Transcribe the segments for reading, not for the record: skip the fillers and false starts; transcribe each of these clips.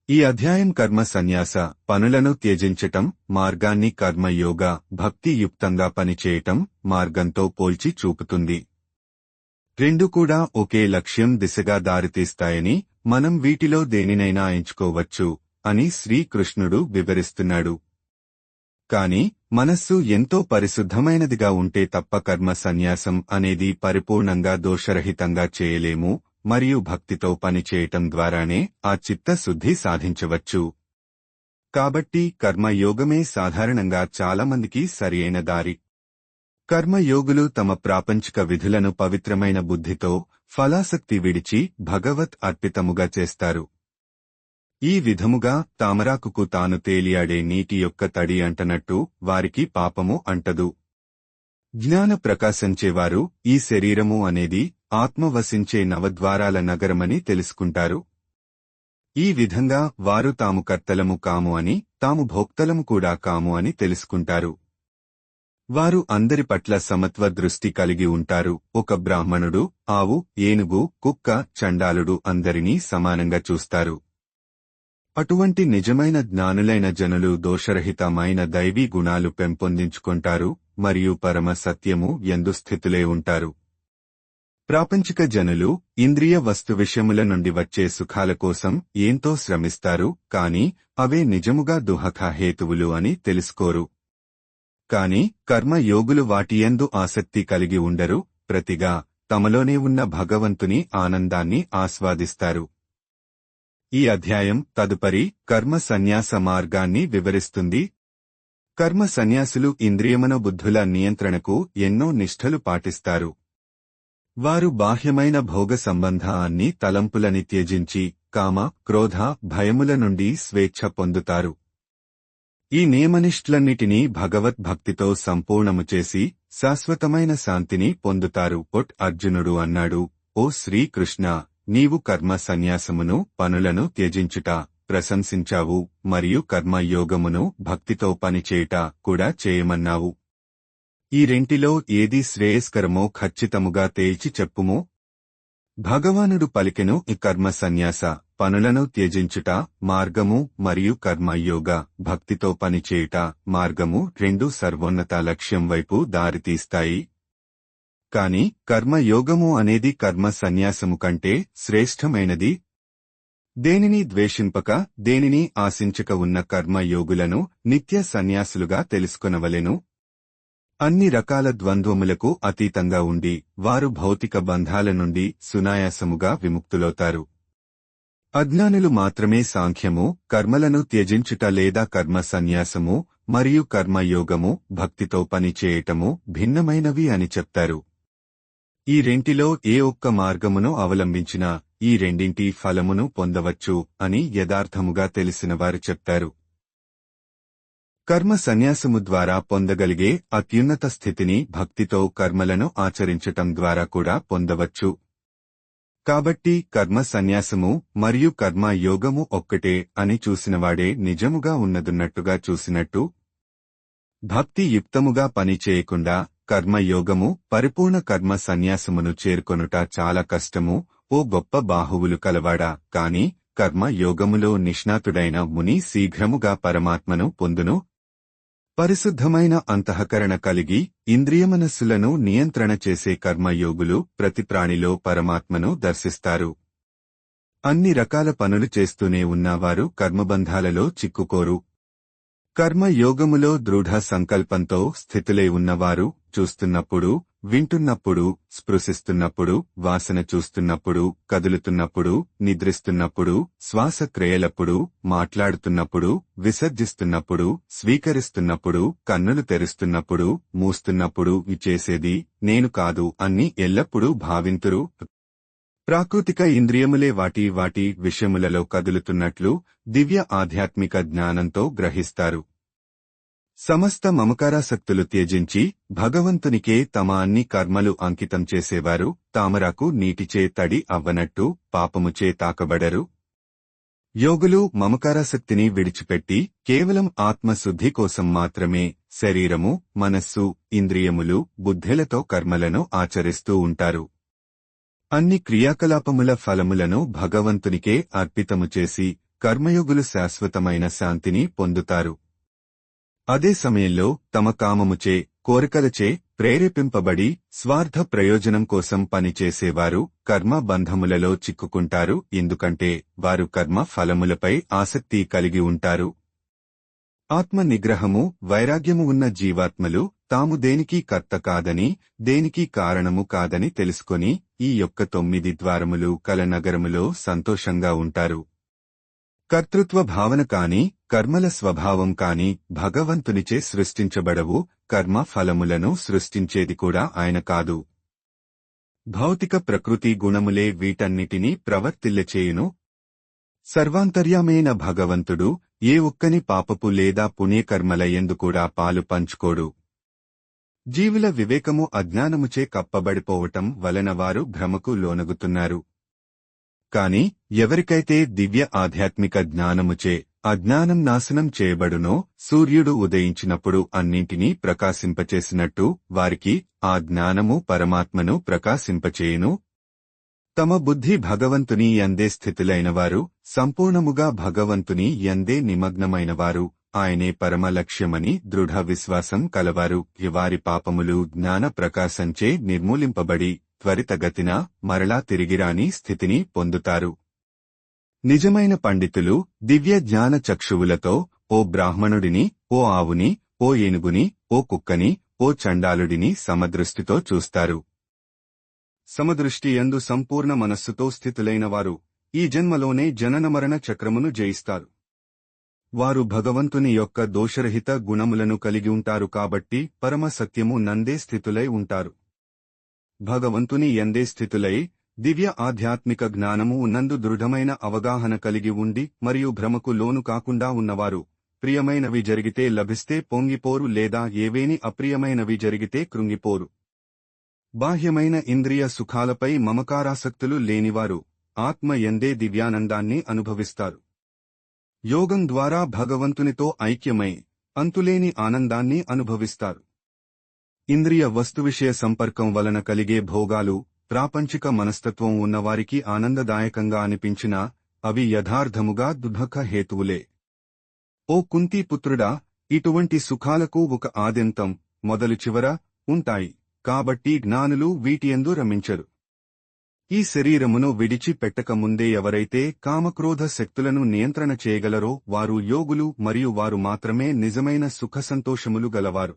ఈ అధ్యాయం కర్మ సన్యాస పనులను త్యజించటం మార్గాన్ని కర్మయోగ భక్తియుక్తంగా పనిచేయటం మార్గంతో పోల్చి చూపుతుంది. రెండు కూడా ఒకే లక్ష్యం దిశగా దారితీస్తాయని, మనం వీటిలో దేనినైనా ఎంచుకోవచ్చు అని శ్రీకృష్ణుడు వివరిస్తున్నాడు. కాని మనస్సు ఎంతో పరిశుద్ధమైనదిగా ఉంటే తప్ప కర్మ సన్యాసం అనేది పరిపూర్ణంగా దోషరహితంగా చేయలేము మరియు భక్తితో పనిచేయటం ద్వారానే ఆ చిత్తశుద్ధి సాధించవచ్చు. కాబట్టి కర్మయోగమే సాధారణంగా చాలామందికి సరియైన దారి. కర్మయోగులు తమ ప్రాపంచిక విధులను పవిత్రమైన బుద్ధితో ఫలాసక్తి విడిచి భగవత్ అర్పితముగా చేస్తారు. ఈ విధముగా తామరాకుకు తాను తేలియాడే నీటి యొక్క తడి అంటనట్టు వారికి పాపము అంటదు. జ్ఞాన ప్రకాశించేవారు ఈ శరీరము అనేది ఆత్మ వసించే నవద్వారాల నగరమని తెలుసుకుంటారు. ఈ విధంగా వారు తాము కర్తలము కాము అని, తాము భోక్తలము కూడా కాము అని తెలుసుకుంటారు. వారు అందరి పట్ల సమత్వ దృష్టి కలిగి ఉంటారు. ఒక బ్రాహ్మణుడు, ఆవు, ఏనుగు, కుక్క, చండాలుడు అందరినీ సమానంగా చూస్తారు. అటువంటి నిజమైన జ్ఞానులైన జనులు దోషరహితమైన దైవీ గుణాలు పెంపొందించుకుంటారు మరియు పరమ సత్యము యందు స్థితులే ఉంటారు. ప్రాపంచిక జనులు ఇంద్రియ వస్తు విషయముల నుండి వచ్చే సుఖాల కోసం ఎంతో శ్రమిస్తారు, కాని అవే నిజముగా దుఃఖ హేతువులు అని తెలుసుకోరు. కాని కర్మయోగులు వాటియందు ఆసక్తి కలిగి ఉండరు, ప్రతిగా తమలోనే ఉన్న భగవంతుని ఆనందాన్ని ఆస్వాదిస్తారు. ఈ అధ్యాయం తదుపరి కర్మ సన్యాస మార్గాన్ని వివరిస్తుంది. కర్మ సన్యాసులు ఇంద్రియమనోబుద్ధుల నియంత్రణకు ఎన్నో నిష్ఠలు పాటిస్తారు. వారు బాహ్యమైన భోగ సంబంధాన్ని తలంపులని త్యజించి కామ, క్రోధ, భయముల నుండి స్వేచ్ఛ పొందుతారు. ఈ నియమనిష్ఠలన్నిటినీ భగవద్భక్తితో సంపూర్ణము చేసి శాశ్వతమైన శాంతిని పొందుతారు. అర్జునుడు అన్నాడు, ఓ శ్రీకృష్ణ, నీవు కర్మ సన్యాసమును పనులను త్యజించుట ప్రశంసించావు మరియు కర్మయోగమును భక్తితో పనిచేయుట కూడా చేయమన్నావు. ఈ రెంటిలో ఏది శ్రేయస్కరమో ఖచ్చితముగా తేల్చి చెప్పుము. భగవానుడు పలికెను, ఈ కర్మ సన్యాస పనులను త్యజించుట మార్గము మరియు కర్మయోగ భక్తితో పనిచేయుట మార్గము రెండూ సర్వోన్నత లక్ష్యం వైపు దారితీస్తాయి. కాని కర్మయోగము అనేది కర్మ సన్యాసము కంటే శ్రేష్టమైనది. దేనిని ద్వేషింపక దేనిని ఆశించక ఉన్న కర్మయోగులను నిత్య సన్యాసులుగా తెలుసుకొనవలెను. అన్ని రకాల ద్వంద్వములకు అతీతంగా ఉండి వారు భౌతిక బంధాల నుండి సునాయాసముగా విముక్తులవుతారు. అజ్ఞానులు మాత్రమే సాంఖ్యము, కర్మలను త్యజించుట లేదా కర్మ సన్యాసము మరియు కర్మయోగము భక్తితో పనిచేయటము భిన్నమైనవి అని చెప్తారు. ఈ రెంటిలో ఏ ఒక్క మార్గమును అవలంబించినా ఈ రెండింటి ఫలమును పొందవచ్చు అని యథార్థముగా తెలిసినవారు చెప్తారు. కర్మ సన్యాసము ద్వారా పొందగలిగే అత్యున్నత స్థితిని భక్తితో కర్మలను ఆచరించటం ద్వారా కూడా పొందవచ్చు. కాబట్టి కర్మ సన్యాసము మరియు కర్మ యోగము ఒక్కటే అని చూసినవాడే నిజముగా ఉన్నదున్నట్టుగా చూసినట్టు. భక్తి యుక్తముగా పనిచేయకుండా కర్మయోగము పరిపూర్ణ కర్మ సన్యాసమును చేరుకొనుట చాలా కష్టము. ఓ గొప్ప బాహువులు కలవాడా, కాని కర్మయోగములో నిష్ణాతుడైన ముని శీఘ్రముగా పరమాత్మను పొందును. పరిశుద్ధమైన అంతఃకరణ కలిగి ఇంద్రియమనస్సులను నియంత్రణ చేసే కర్మయోగులు ప్రతి ప్రాణిలో పరమాత్మను దర్శిస్తారు. అన్ని రకాల పనులు చేస్తూనే ఉన్నవారు కర్మబంధాలలో చిక్కుకోరు. కర్మయోగములో దృఢ సంకల్పంతో స్థితులై ఉన్నవారు చూస్తున్నప్పుడు, వింటున్నప్పుడు, స్పృశిస్తున్నప్పుడు, వాసన చూస్తున్నప్పుడు, కదులుతున్నప్పుడు, నిద్రిస్తున్నప్పుడు, శ్వాసక్రియలప్పుడు, మాట్లాడుతున్నప్పుడు, విసర్జిస్తున్నప్పుడు, స్వీకరిస్తున్నప్పుడు, కన్నులు తెరుస్తున్నప్పుడు, మూస్తున్నప్పుడు చేసేది నేను కాదు అన్ని ఎల్లప్పుడూ భావింతురు. ప్రాకృతిక ఇంద్రియములే వాటి విషయములలో కదులుతున్నట్లు దివ్య ఆధ్యాత్మిక జ్ఞానంతో గ్రహిస్తారు. సమస్త మమకారాసక్తులు త్యజించి భగవంతునికే తమ అన్ని కర్మలు అంకితం చేసేవారు తామరాకు నీటిచే తడి అవ్వనట్టు పాపముచే తాకబడరు. యోగులు మమకారాసక్తిని విడిచిపెట్టి కేవలం ఆత్మశుద్ధి కోసం మాత్రమే శరీరము, మనస్సు, ఇంద్రియములు, బుద్ధులతో కర్మలను ఆచరిస్తూ ఉంటారు. అన్ని క్రియాకలాపముల ఫలములను భగవంతునికే అర్పితము చేసి కర్మయోగులు శాశ్వతమైన శాంతిని పొందుతారు. అదే సమయంలో తమ కామముచే, కోరికలచే ప్రేరేపింపబడి స్వార్థ ప్రయోజనం కోసం పనిచేసేవారు కర్మ బంధములలో చిక్కుకుంటారు. ఎందుకంటే వారు కర్మ ఫలములపై ఆసక్తి కలిగి ఉంటారు. ఆత్మ నిగ్రహము, వైరాగ్యము ఉన్న జీవాత్మలు తాము దేనికి కర్త కాదని, దేనికి కారణము కాదని తెలుసుకొని ఈ యొక్క 9 ద్వారములు కల నగరములో సంతోషంగా ఉంటారు. కర్తృత్వ భావన కాని, కర్మల స్వభావం కాని భగవంతునిచే సృష్టించబడవు. కర్మ ఫలములను సృష్టించేది కూడా ఆయన కాదు. భౌతిక ప్రకృతి గుణములే వీటన్నిటినీ ప్రవర్తిల్లచేయును. సర్వాంతర్యామైన భగవంతుడు ఏ ఒక్కని పాపపు లేదా పుణ్యకర్మల యందు కూడా పాలు పంచుకోడు. జీవుల వివేకము అజ్ఞానముచే కప్పబడిపోవటం వలన వారు భ్రమకు లోనగుతున్నారు. కాని ఎవరికైతే దివ్య ఆధ్యాత్మిక జ్ఞానముచే అజ్ఞానం నాశనం చేయబడునో, సూర్యుడు ఉదయించినప్పుడు అన్నింటినీ ప్రకాశింపచేసినట్టు వారికి ఆ జ్ఞానము పరమాత్మను ప్రకాశింపచేయును. తమ బుద్ధి భగవంతుని యందే స్థితులైనవారు, సంపూర్ణముగా భగవంతుని యందే నిమగ్నమైనవారు, ఆయనే పరమ లక్ష్యమని దృఢ విశ్వాసం కలవారు వారి పాపములు జ్ఞాన ప్రకాశంచే నిర్మూలింపబడి త్వరితగతిన మరలా తిరిగిరాని స్థితిని పొందుతారు. నిజమైన పండితులు దివ్య జ్ఞాన చక్షువులతో ఓ బ్రాహ్మణుడిని, ఓ ఆవుని, ఓ ఏనుగుని, ఓ కుక్కని, ఓ చండాలుడిని సమదృష్టితో చూస్తారు. సమదృష్టి యందు సంపూర్ణ మనస్సుతో స్థితులైనవారు ఈ జన్మలోనే జననమరణ చక్రమును జయిస్తారు. వారు భగవంతుని యొక్క దోషరహిత గుణములను కలిగి ఉంటారు కాబట్టి పరమ సత్యము నందే స్థితులై ఉంటారు. భగవంతుని యందే స్థితులై దివ్య ఆధ్యాత్మిక జ్ఞానము నందు దృఢమైన అవగాహన కలిగి ఉండి మరియు భ్రమకు లోను కాకుండా ఉన్నవారు ప్రియమైనవి జరిగితే లభిస్తే పొంగిపోరు లేదా ఏవేని అప్రియమైనవి జరిగితే కృంగిపోరు. బాహ్యమైన ఇంద్రియ సుఖాలపై మమకారాసక్తులు లేనివారు ఆత్మ యందే దివ్యానందాన్ని అనుభవిస్తారు. యోగం ద్వారా భగవంతునితో ఐక్యమై అంతులేని ఆనందాన్ని అనుభవిస్తారు. ఇంద్రియ వస్తువిషయ సంపర్కం వలన కలిగే భోగాలు ప్రాపంచిక మనస్తత్వం ఉన్నవారికి ఆనందదాయకంగా అనిపించినా అవి యథార్థముగా దుఃఖ హేతువులే. ఓ కుంతీపుత్రుడా, ఇటువంటి సుఖాలకు ఒక ఆద్యంతం, మొదలు చివర ఉంటాయి. కాబట్టి జ్ఞానులు వీటియందు రమించరు. ఈ శరీరమును విడిచి పెట్టకముందే ఎవరైతే కామక్రోధ శక్తులను నియంత్రణ చేయగలరో వారు యోగులు మరియు వారు మాత్రమే నిజమైన సుఖ సంతోషములు గలవారు.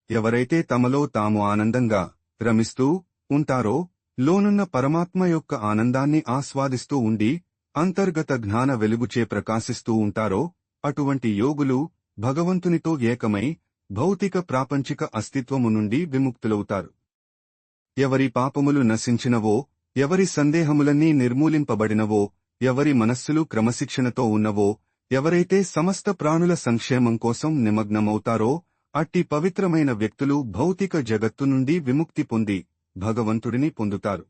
ఎవరైతే తమలో తాము ఆనందంగా రమిస్తూ ఉంటారో, లోనున్న పరమాత్మ యొక్క ఆనందాన్ని ఆస్వాదిస్తూ ఉండి అంతర్గత జ్ఞాన వెలుగుచే ప్రకాశిస్తూ ఉంటారో, అటువంటి యోగులు భగవంతునితో ఏకమై భౌతిక ప్రాపంచిక అస్తిత్వము నుండి విముక్తులవుతారు. ఎవరి పాపములు నశించినవో, ఎవరి సందేహములన్నీ నిర్మూలింపబడినవో, ఎవరి మనస్సులు క్రమశిక్షణతో ఉన్నవో, ఎవరైతే సమస్త ప్రాణుల సంక్షేమం కోసం నిమగ్నమవుతారో అట్టి పవిత్రమైన వ్యక్తులు భౌతిక జగత్తు నుండి విముక్తి పొంది భగవంతుడిని పొందుతారు.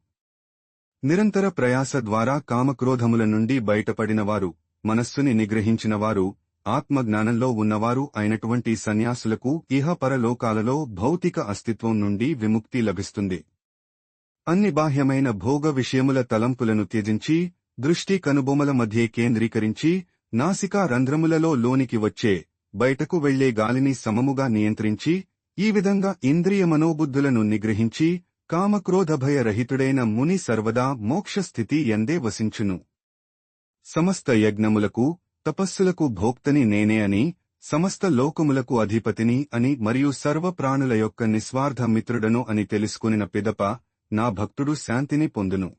నిరంతర ప్రయాస ద్వారా కామక్రోధముల నుండి బయటపడినవారు, మనస్సుని నిగ్రహించినవారు, ఆత్మజ్ఞానంలో ఉన్నవారు అయినటువంటి సన్యాసులకు ఇహపరలోకాలలో భౌతిక అస్తిత్వం నుండి విముక్తి లభిస్తుంది. అన్ని బాహ్యమైన భోగ విషయముల తలంపులను త్యజించి దృష్టి కనుబొమల మధ్యే కేంద్రీకరించి నాసికా రంధ్రములలో లోనికి వచ్చే బయటకు వెళ్లే గాలిని సమముగా నియంత్రించి ఈ విధంగా ఇంద్రియ మనోబుద్ధులను నిగ్రహించి కామక్రోధభయ రహితుడైన ముని సర్వదా మోక్షస్థితి యందే వసించును. సమస్త యజ్ఞములకు తపస్సులకు భోక్తని నేనే అని, సమస్త లోకములకు అధిపతిని అని మరియు సర్వప్రాణుల యొక్క నిస్వార్థ మిత్రుడను అని తెలుసుకొనిన పిదప నా భక్తుడు శాంతిని పొందును.